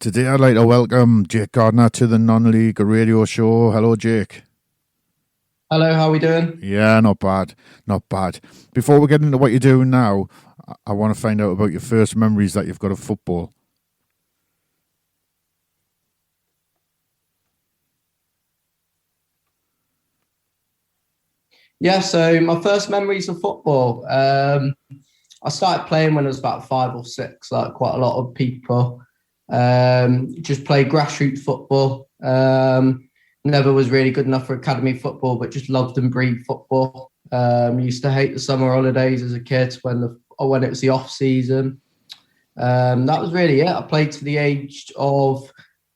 Today I'd like to welcome Jake Gardner to the non-league radio show. Hello, Jake. Hello, how are we doing? Yeah, not bad, not bad. Before we get into what you're doing now, I want to find out about your first memories that you've got of football. Yeah, so my first memories of football. I started playing when I was about 5 or 6, like quite a lot of people. Just played grassroots football. Never was really good enough for academy football, but just loved and breathed football. Used to hate the summer holidays as a kid when it was the off season. That was really it. I played to the age of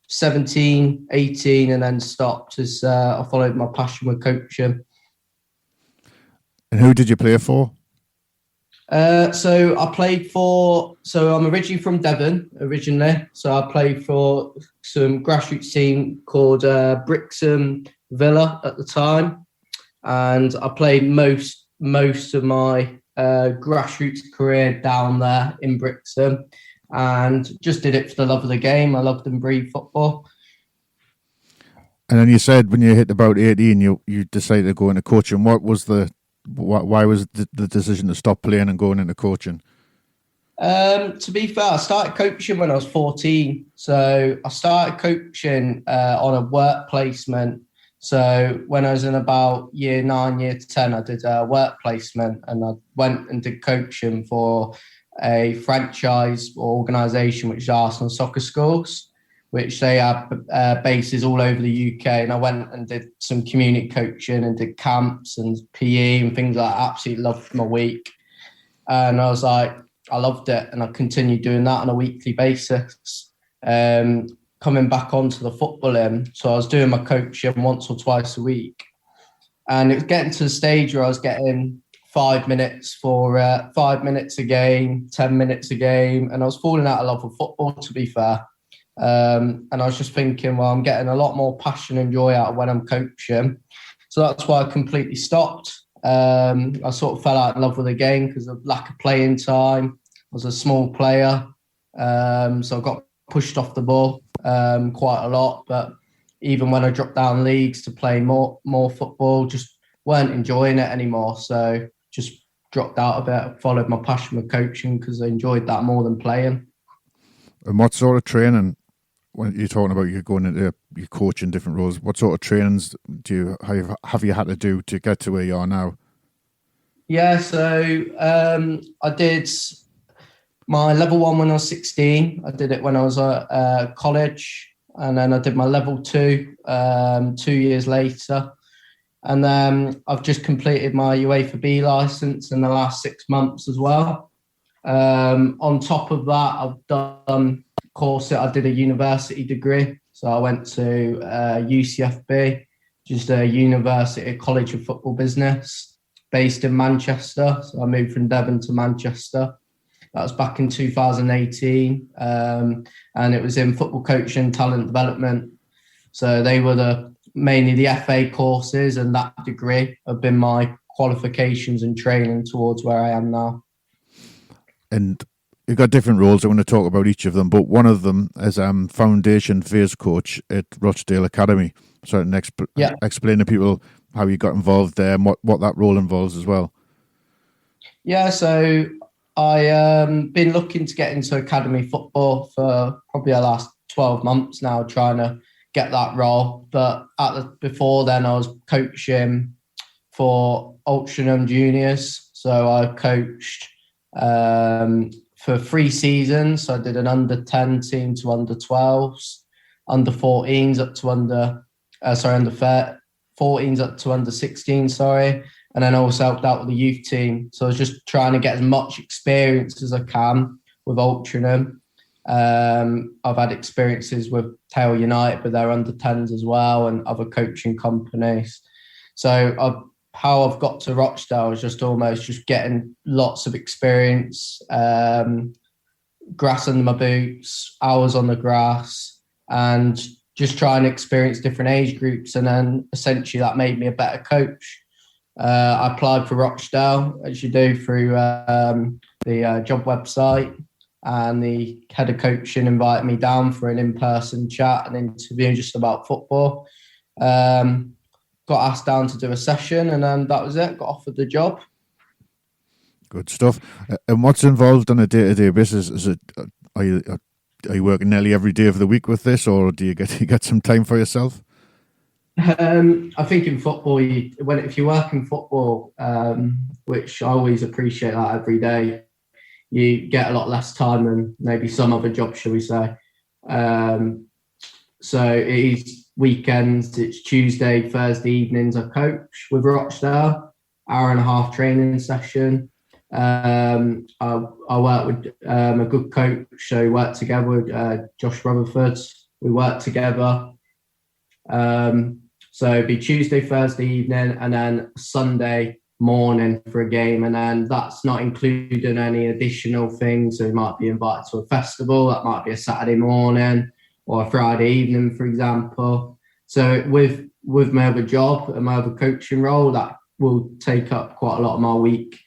17, 18, and then stopped as I followed my passion with coaching. And who did you play for? So I played for. So I'm originally from Devon. So I played for some grassroots team called Brixham Villa at the time, and I played most of my grassroots career down there in Brixham, and just did it for the love of the game. I loved and breathed football. And then you said when you hit about 18, you decided to go into coaching. Why was the decision to stop playing and going into coaching? To be fair, I started coaching when I was 14. So I started coaching on a work placement. So when I was in about year 9, year 10, I did a work placement and I went and did coaching for a franchise organisation, which is Arsenal Soccer Schools, which they have bases all over the UK. And I went and did some community coaching and did camps and PE and things like that. Absolutely loved my week. And I was like, I loved it. And I continued doing that on a weekly basis. Coming back onto the footballing. So I was doing my coaching once or twice a week. And it was getting to the stage where I was getting 5 minutes for 5 minutes a game, 10 minutes a game. And I was falling out of love with football, to be fair. And I was just thinking, well, I'm getting a lot more passion and joy out of when I'm coaching. So that's why I completely stopped. I sort of fell out in love with the game because of lack of playing time. I was a small player. So I got pushed off the ball quite a lot. But even when I dropped down leagues to play more football, just weren't enjoying it anymore. So just dropped out a bit, followed my passion with coaching because I enjoyed that more than playing. And what sort of training, when you're talking about you going into your coaching different roles, what sort of trainings have you had to do to get to where you are now? Yeah, so I did my level 1 when I was 16. I did it when I was at college, and then I did my level 2 2 years later. And then I've just completed my UEFA B license in the last 6 months as well. On top of that, I've done course. I did a university degree. So I went to UCFB, just a University College of Football Business based in Manchester. So I moved from Devon to Manchester. That was back in 2018. And it was in football coaching, talent development. So they were mainly the FA courses, and that degree have been my qualifications and training towards where I am now. And you've got different roles. I want to talk about each of them, but one of them is foundation phase coach at Rochdale Academy. So I can explain to people how you got involved there and what that role involves as well. Yeah, so I been looking to get into academy football for probably the last 12 months now, trying to get that role. But before then, I was coaching for Altrincham Juniors. So I coached for 3 seasons. So I did an under 10 team to under 12s, under 14s up to under 14s up to under 16, sorry. And then I also helped out with the youth team. So I was just trying to get as much experience as I can with Altrincham. I've had experiences with Tail United, but they're under 10s as well, and other coaching companies. So how I've got to Rochdale is just almost just getting lots of experience, grass under my boots, hours on the grass, and just trying to experience different age groups. And then essentially that made me a better coach. I applied for Rochdale, as you do through the job website. and the head of coaching invited me down for an in-person chat and interview just about football. Got asked down to do a session, and then that was it. Got offered the job. Good stuff. And what's involved on a day-to-day basis? Is it are you working nearly every day of the week with this, or do you get some time for yourself? I think in football, if you work in football, which I always appreciate that every day, you get a lot less time than maybe some other jobs, shall we say. So it is weekends. It's Tuesday, Thursday evenings. I coach with Rochdale, hour and a half training session. I work with a good coach, so we work together with Josh Rutherford. We work together. So it'd be Tuesday, Thursday evening, and then Sunday morning for a game. And then that's not including any additional things. So you might be invited to a festival. That might be a Saturday morning or a Friday evening, for example. So with my other job and my other coaching role, that will take up quite a lot of my week.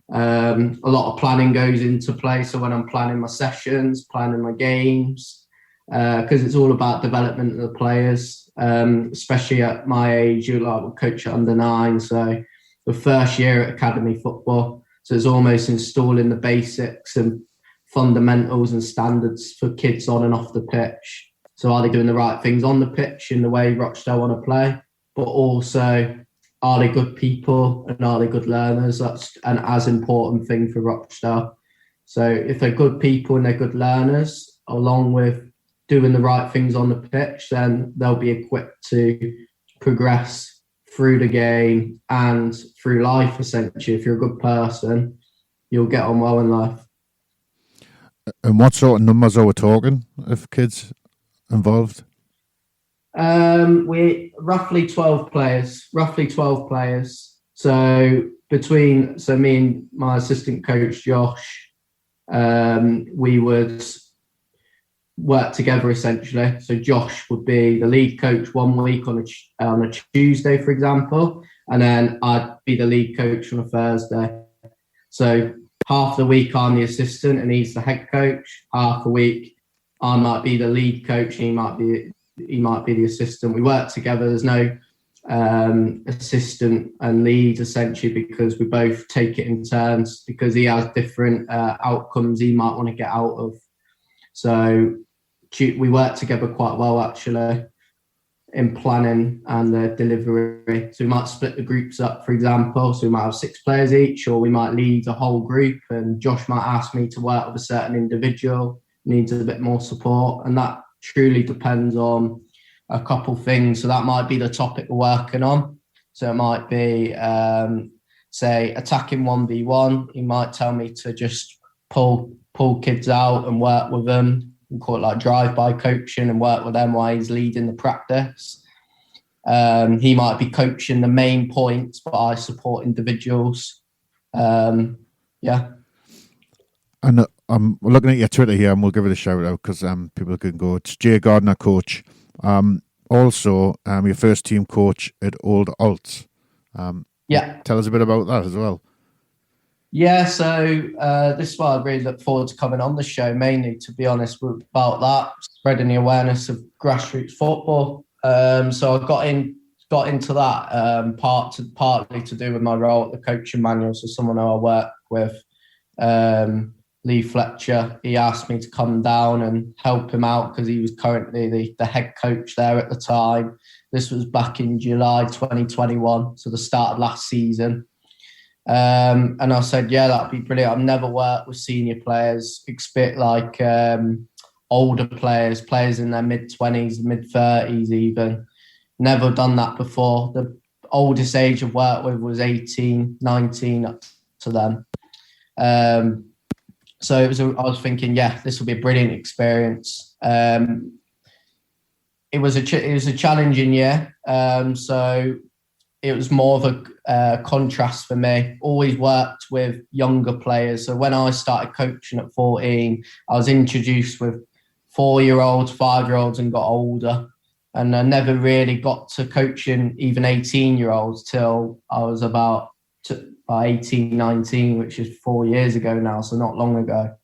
A lot of planning goes into play. So when I'm planning my sessions, planning my games, because it's all about development of the players, especially at my age. I will coach at under 9, so the first year at academy football. So it's almost installing the basics and fundamentals and standards for kids on and off the pitch. So are they doing the right things on the pitch in the way Rochdale want to play, but also are they good people and are they good learners? That's an as important thing for Rochdale. So if they're good people and they're good learners, along with doing the right things on the pitch, then they'll be equipped to progress through the game and through life, essentially. If you're a good person, you'll get on well in life. And what sort of numbers are we talking of kids involved? We're roughly 12 players. So me and my assistant coach, Josh, we would work together essentially. So Josh would be the lead coach one week on a Tuesday, for example, and then I'd be the lead coach on a Thursday. So half the week I'm the assistant and he's the head coach. Half the week I might be the lead coach and he might be the assistant. We work together. There's no assistant and lead essentially, because we both take it in turns, because he has different outcomes he might want to get out of. So we work together quite well actually in planning and the delivery. So we might split the groups up, for example. So we might have 6 players each, or we might lead a whole group and Josh might ask me to work with a certain individual, needs a bit more support, and that truly depends on a couple things. So that might be the topic we're working on. So it might be, say, attacking 1v1. He might tell me to just pull kids out and work with them. We call it like drive-by coaching, and work with them while he's leading the practice. He might be coaching the main points, but I support individuals. Yeah. And I'm looking at your Twitter here, and we'll give it a shout out because people can go. It's Gardner coach. Also, your first team coach at Old Alts. Yeah. Tell us a bit about that as well. Yeah, so this is why I really look forward to coming on the show, mainly, to be honest, about that, spreading the awareness of grassroots football. So I got into that partly to do with my role at the coaching manual. So someone who I work with, Lee Fletcher, he asked me to come down and help him out because he was currently the head coach there at the time. This was back in July 2021, so the start of last season. And I said, yeah, that'd be brilliant. I've never worked with senior players, expect like older players in their mid-20s, mid-30s even. Never done that before. The oldest age I've worked with was 18, 19 up to them. So I was thinking, yeah, this will be a brilliant experience. It was a challenging year. So it was more of a contrast for me. Always worked with younger players. So when I started coaching at 14, I was introduced with 4-year-olds, 5-year-olds, and got older. And I never really got to coaching even 18-year-olds till I was about 18, 19, which is 4 years ago now, so not long ago.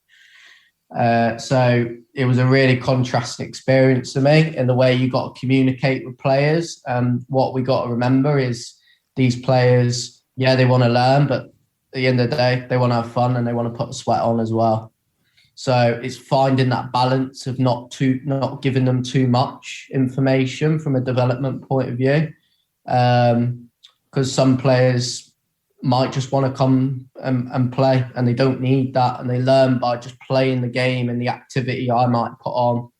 So it was a really contrasting experience for me in the way you got to communicate with players. What we got to remember is these players, they want to learn, but at the end of the day, they want to have fun and they want to put a sweat on as well. So it's finding that balance of not giving them too much information from a development point of view. Because some players might just want to come and play, and they don't need that, and they learn by just playing the game and the activity I might put on.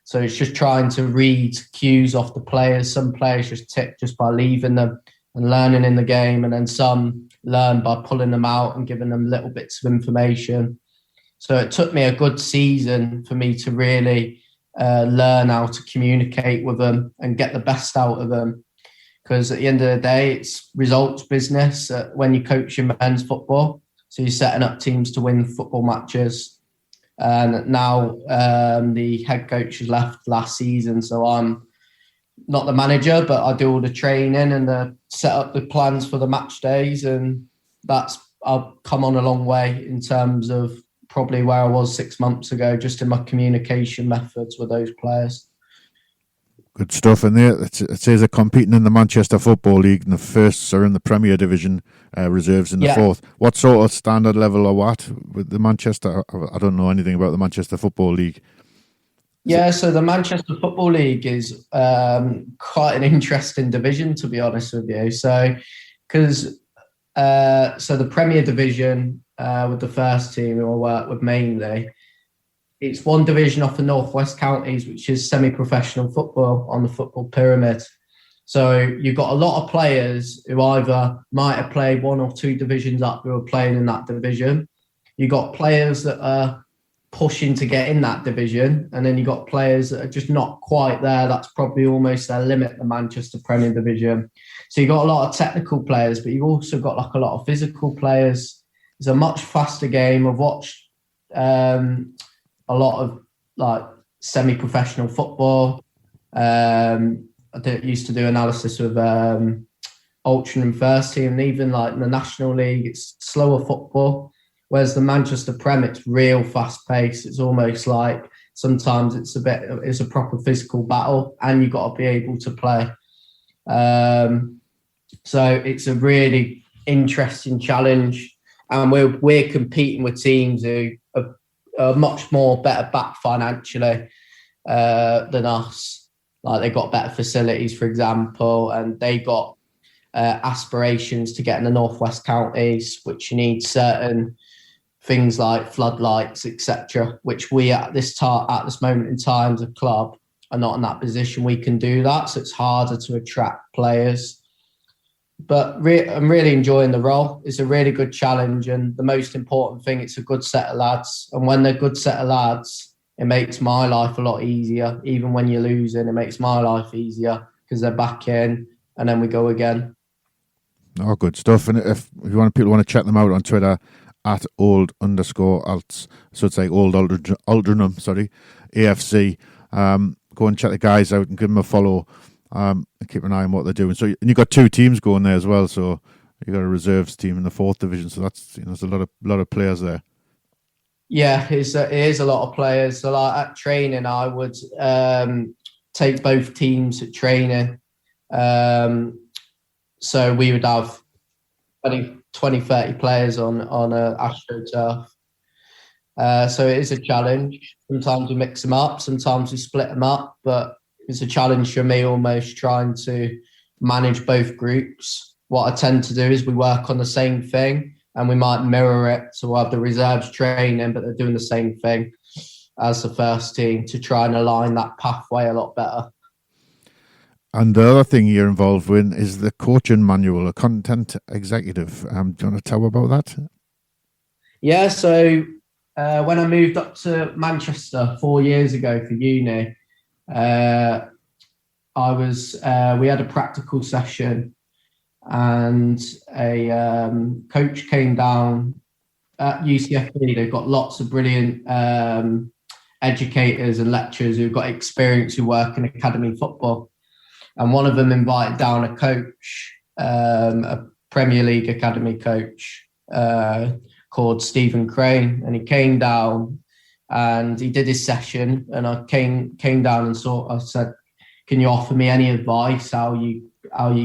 So it's just trying to read cues off the players. Some players just tick just by leaving them and learning in the game, and then some learn by pulling them out and giving them little bits of information. So it took me a good season for me to really learn how to communicate with them and get the best out of them. Because at the end of the day, it's results business when you coach in men's football. So you're setting up teams to win football matches. And now the head coach has left last season. So I'm not the manager, but I do all the training and set up the plans for the match days. And I've come on a long way in terms of probably where I was 6 months ago, just in my communication methods with those players. Good stuff. And there, it says they're competing in the Manchester Football League, and the firsts are in the Premier Division, reserves in the fourth. What sort of standard level are what with the Manchester? I don't know anything about the Manchester Football League. So the Manchester Football League is quite an interesting division, to be honest with you. So, because the Premier Division with the first team who I work with mainly, it's one division off the Northwest Counties, which is semi-professional football on the football pyramid. So you've got a lot of players who either might have played one or two divisions up who are playing in that division. You've got players that are pushing to get in that division, and then you've got players that are just not quite there. That's probably almost their limit, the Manchester Premier Division. So you've got a lot of technical players, but you've also got like a lot of physical players. It's a much faster game. I've watched a lot of like semi-professional football. I used to do analysis with Altrincham first team, and even like in the National League, it's slower football. Whereas the Manchester Prem, it's real fast paced. It's almost like sometimes it's a proper physical battle, and you've got to be able to play. So it's a really interesting challenge, and we're competing with teams who are much more better back financially than us. Like they've got better facilities, for example, and they got aspirations to get in the Northwest Counties, which you need certain things like floodlights, etc., which we at this moment in time as a club are not in that position. We can do that, so it's harder to attract players. But I'm really enjoying the role. It's a really good challenge, and the most important thing, it's a good set of lads. And when they're a good set of lads, it makes my life a lot easier. Even when you're losing, it makes my life easier because they're back in, and then we go again. Oh, good stuff. And if people want to check them out on Twitter, at @old_alts, so it's like Old Aldrinham, AFC. Go and check the guys out and give them a follow. And keep an eye on what they're doing. So, and you've got two teams going there as well. So you've got a reserves team in the fourth division. So that's there's a lot of players there. Yeah, it is a lot of players. So like at training, I would take both teams at training. So we would have 20, 30 players on a AstroTurf. So it is a challenge. Sometimes we mix them up, sometimes we split them up, but it's a challenge for me almost trying to manage both groups. What I tend to do is we work on the same thing and we might mirror it. So we'll have the reserves training, but they're doing the same thing as the first team to try and align that pathway a lot better. And the other thing you're involved with is the coaching manual, a content executive. Do you want to tell about that? Yeah, so when I moved up to Manchester 4 years ago for uni, we had a practical session and a coach came down at UCFB. They've got lots of brilliant educators and lecturers who've got experience who work in academy football. And one of them invited down a coach, a Premier League academy coach called Stephen Crane. And he came down and he did his session, and I came down and I said, can you offer me any advice how you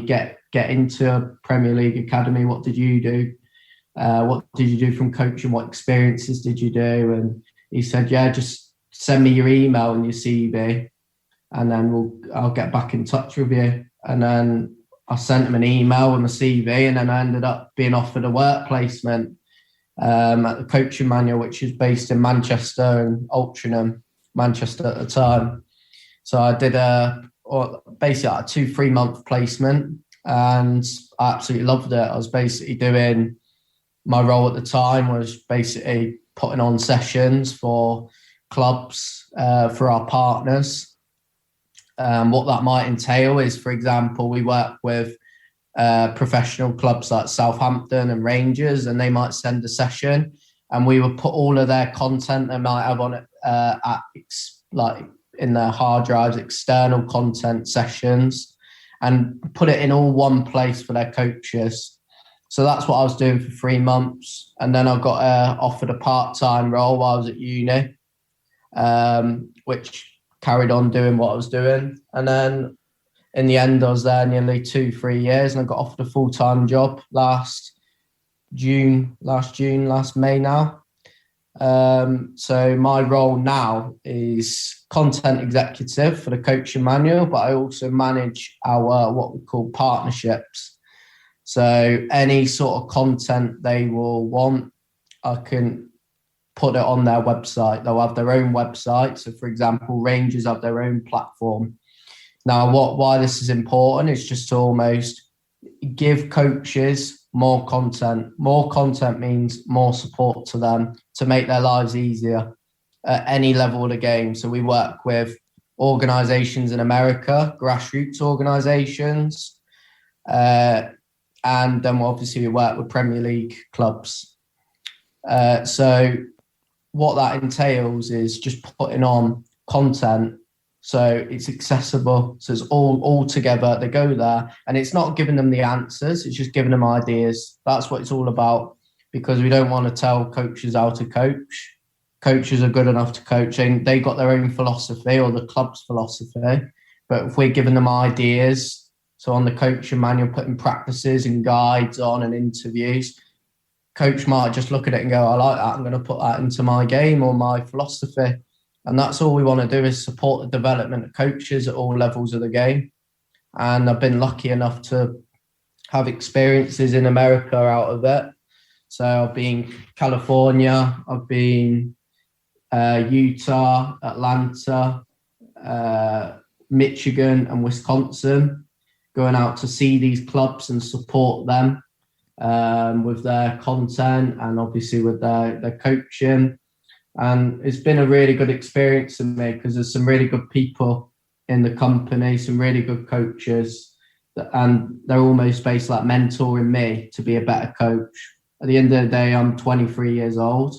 get into a Premier League academy? What did you do? What did you do from coaching? What experiences did you do? And he said, yeah, just send me your email and your CV, and then I'll get back in touch with you. And then I sent him an email with my CV, and then I ended up being offered a work placement at the Coaching Manual, which is based in Manchester and Altrincham, Manchester at the time. So I did basically a 2-3 month placement, and I absolutely loved it. I was basically doing, my role at the time was basically putting on sessions for clubs, for our partners. What that might entail is, for example, we work with professional clubs like Southampton and Rangers, and they might send a session, and we would put all of their content they might have on it, in their hard drives, external content sessions, and put it in all one place for their coaches. So that's what I was doing for 3 months, and then I got offered a part-time role while I was at uni, which carried on doing what I was doing. And then in the end, I was there nearly 2-3 years, and I got offered a full-time job last May now. So my role now is content executive for the Coaching Manual, but I also manage our what we call partnerships. So any sort of content they will want, I can put it on their website. They'll have their own website. So, for example, Rangers have their own platform. Now, why this is important is just to almost give coaches more content. More content means more support to them to make their lives easier at any level of the game. So we work with organizations in America, grassroots organizations, and then obviously we work with Premier League clubs. So what that entails is just putting on content so it's accessible. So it's all together. They go there, and it's not giving them the answers. It's just giving them ideas. That's what it's all about, because we don't want to tell coaches how to coach. Coaches are good enough to coach, and they got their own philosophy, or the club's philosophy. But if we're giving them ideas, so on the Coaching Manual, putting practices and guides on and interviews, coach might just look at it and go, I like that, I'm going to put that into my game or my philosophy. And that's all we want to do, is support the development of coaches at all levels of the game. And I've been lucky enough to have experiences in America out of it. So I've been California, I've been Utah, Atlanta, Michigan and Wisconsin, going out to see these clubs and support them with their content and obviously with their coaching. And it's been a really good experience for me, because there's some really good people in the company, some really good coaches, and they're almost basically like mentoring me to be a better coach. At the end of the day, I'm 23 years old.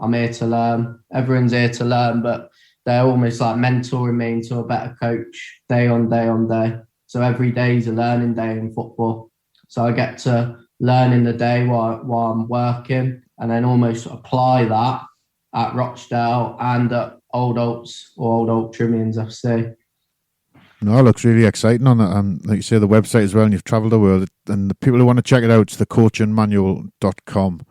I'm here to learn. Everyone's here to learn, but they're almost like mentoring me into a better coach day on day on day. So every day is a learning day in football. So I get to learn in the day while I'm working, and then almost apply that at Rochdale and at Old Oats or Old Altrincham FC. No, it looks really exciting on it. Like you say, the website as well, and you've travelled the world. And the people who want to check it out, it's thecoachingmanual.com.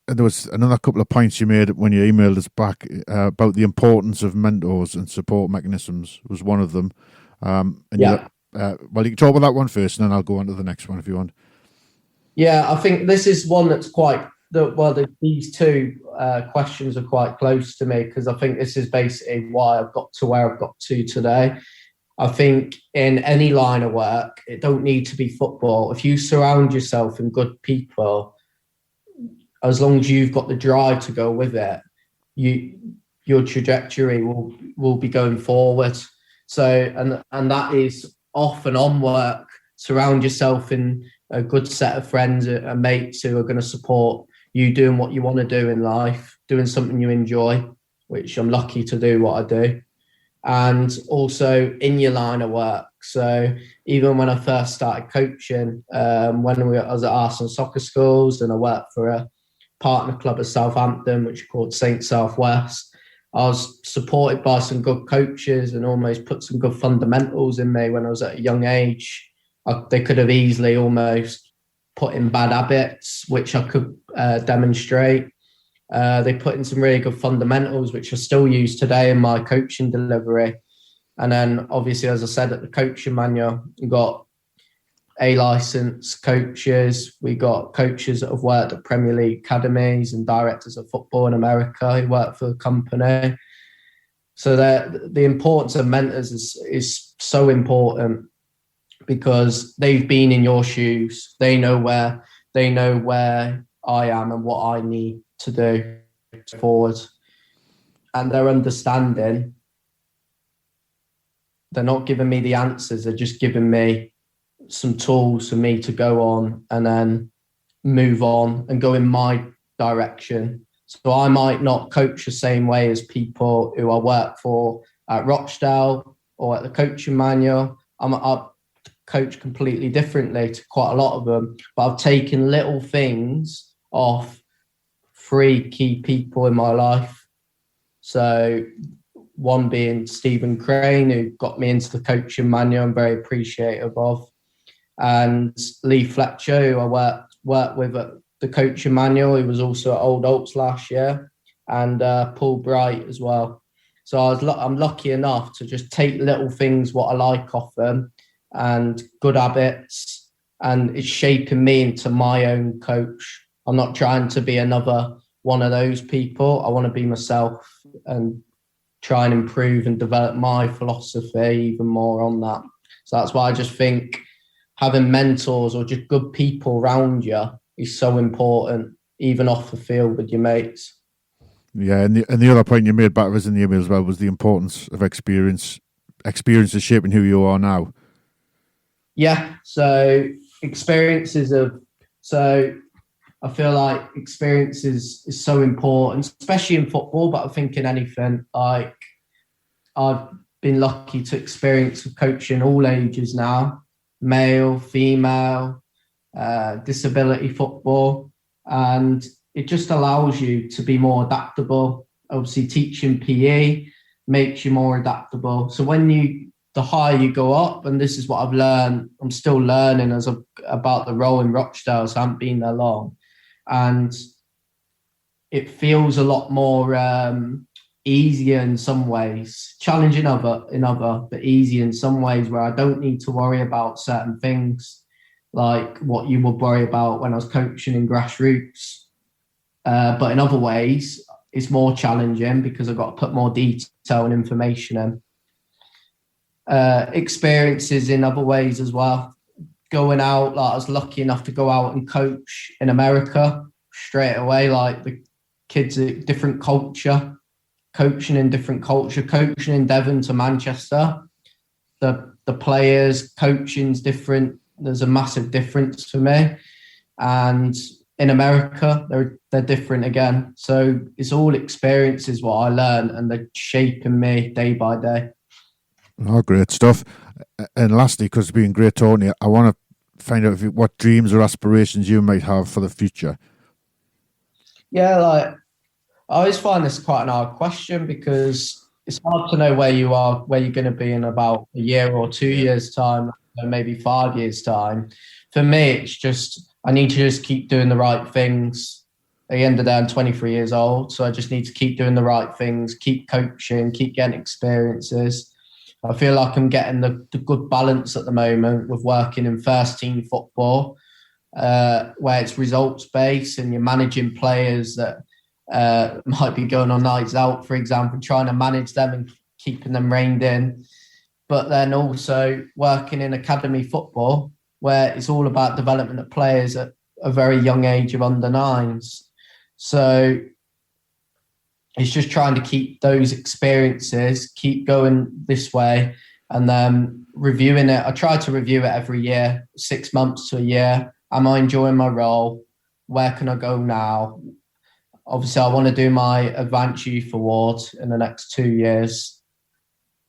There was another couple of points you made when you emailed us back about the importance of mentors and support mechanisms was one of them. Well, you can talk about that one first, and then I'll go on to the next one if you want. Yeah, I think this is one that's these two questions are quite close to me, because I think this is basically why I've got to where I've got to today. I think in any line of work, it don't need to be football. If you surround yourself in good people, as long as you've got the drive to go with it, your trajectory will be going forward. So, and that is off and on work. Surround yourself in a good set of friends and mates who are going to support you doing what you want to do in life, doing something you enjoy, which I'm lucky to do what I do. And also in your line of work. So even when I first started coaching, I was at Arsenal Soccer Schools, and I worked for partner club of Southampton, which is called Saint Southwest. I was supported by some good coaches and almost put some good fundamentals in me when I was at a young age. They could have easily almost put in bad habits, which I could demonstrate. They put in some really good fundamentals, which I still use today in my coaching delivery. And then, obviously, as I said, at the coaching manual, we got A-licensed coaches. We got coaches that have worked at Premier League academies and directors of football in America who work for the company. So the importance of mentors is so important, because they've been in your shoes. They know where I am and what I need to do forward. And they're understanding. They're not giving me the answers. They're just giving me some tools for me to go on and then move on and go in my direction. So I might not coach the same way as people who I work for at Rochdale or at the coaching manual. I coach completely differently to quite a lot of them, but I've taken little things off 3 key people in my life. So one being Stephen Crane, who got me into the coaching manual, I'm very appreciative of. And Lee Fletcher, who I worked with at the coaching manual, who was also at Old Oaks last year, and Paul Bright as well. So I'm lucky enough to just take little things, what I like off them, and good habits, and it's shaping me into my own coach. I'm not trying to be another one of those people. I want to be myself and try and improve and develop my philosophy even more on that. So that's why I just think having mentors or just good people around you is so important, even off the field with your mates. Yeah, and the other point you made back was in the email as well was the importance of experience. Experience is shaping who you are now. Yeah, so I feel like experience is so important, especially in football, but I think in anything. Like, I've been lucky to experience coaching all ages now, male, female, disability football, and it just allows you to be more adaptable. Obviously, teaching PE makes you more adaptable. So the higher you go up, and this is what I've learned, I'm still learning about the role in Rochdale, so I haven't been there long. And it feels a lot more easier in some ways, challenging in other, but easy in some ways, where I don't need to worry about certain things like what you would worry about when I was coaching in grassroots. But in other ways, it's more challenging because I've got to put more detail and information in. Experiences in other ways as well. Going out, like I was lucky enough to go out and coach in America straight away, like the kids are different culture, coaching in different culture, coaching in Devon to Manchester. The players, coaching's different. There's a massive difference for me. And in America, they're different again. So it's all experiences what I learn, and they're shaping me day by day. Oh, great stuff. And lastly, because it's been great talking, I want to find out what dreams or aspirations you might have for the future. Yeah, like I always find this quite an hard question, because it's hard to know where you're going to be in about a year or 2 years' time, or maybe 5 years' time. For me, it's just I need to just keep doing the right things. At the end of the day, I'm 23 years old, so I just need to keep doing the right things, keep coaching, keep getting experiences. I feel like I'm getting the good balance at the moment with working in first team football, where it's results based and you're managing players that might be going on nights out, for example, trying to manage them and keeping them reined in. But then also working in academy football, where it's all about development of players at a very young age of under nines. So it's just trying to keep those experiences, keep going this way, and then reviewing it. I try to review it every year, 6 months to a year. Am I enjoying my role? Where can I go now? Obviously, I want to do my Advanced Youth Award in the next 2 years.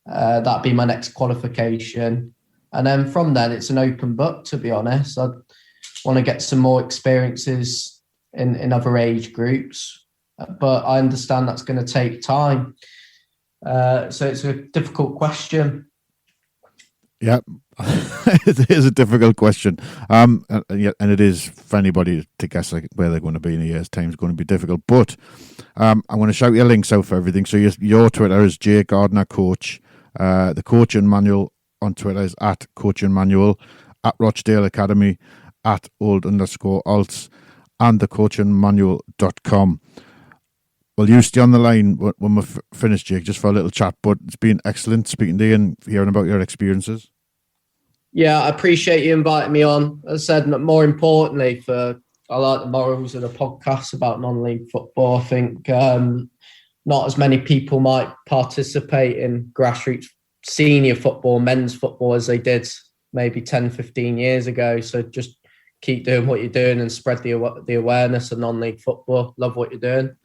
That'd be my next qualification. And then from then, it's an open book, to be honest. I want to get some more experiences in other age groups. But I understand that's going to take time. So it's a difficult question. Yeah, it is a difficult question. And it is for anybody to guess like where they're going to be in a year's time is going to be difficult. But I'm going to shout your links out for everything. So your Twitter is J Gardner Coach. The coaching manual on Twitter is at coaching manual, at Rochdale Academy, at old_alts, and thecoachingmanual.com. Well, you stay on the line when we're finished, Jake, just for a little chat. But it's been excellent speaking to you and hearing about your experiences. Yeah, I appreciate you inviting me on. As I said, more importantly, I like the morals of the podcast about non-league football. I think not as many people might participate in grassroots senior football, men's football, as they did maybe 10, 15 years ago. So just keep doing what you're doing and spread the awareness of non-league football. Love what you're doing.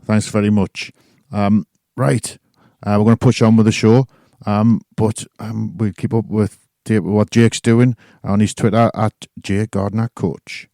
Thanks very much. Right. We're going to push on with the show, but we'll keep up with what Jake's doing on his Twitter at J Gardner Coach.